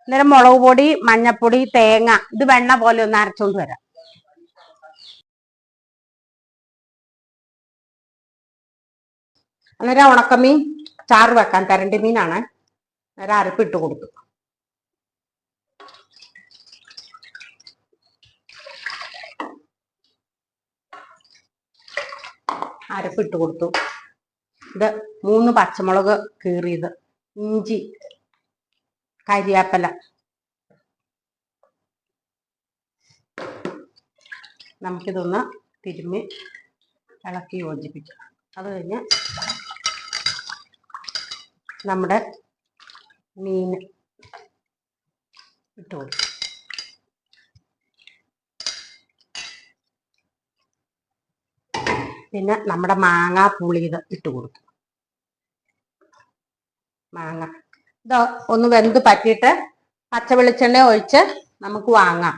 അന്നേരം മുളക് പൊടി, മഞ്ഞപ്പൊടി, തേങ്ങ ഇത് വെണ്ണ പോലെ ഒന്ന് അരച്ചോണ്ട് വരാം. അന്നേരം ഉണക്കമീൻ ചാറ് വെക്കാൻ തരണ്ടി മീനാണ്. അന്നേരം അരപ്പിട്ട് കൊടുത്തു. അരപ്പിട്ട് കൊടുത്തു. ഇത് 3 പച്ചമുളക് കീറിയത്, ഇഞ്ചി, കരിയാപ്പല. നമുക്കിതൊന്ന് തിരുമ്മി ഇളക്കി യോജിപ്പിക്കാം. അത് കഴിഞ്ഞ് നമ്മുടെ മീൻ ഇട്ട് കൊടുക്കും. പിന്നെ നമ്മുടെ മാങ്ങ പുളിയത് ഇട്ട് കൊടുക്കും. മാങ്ങ ഇത് ഒന്ന് വെന്ത് പറ്റിയിട്ട് പച്ച വെളിച്ചെണ്ണ ഒഴിച്ച് നമുക്ക് വാങ്ങാം.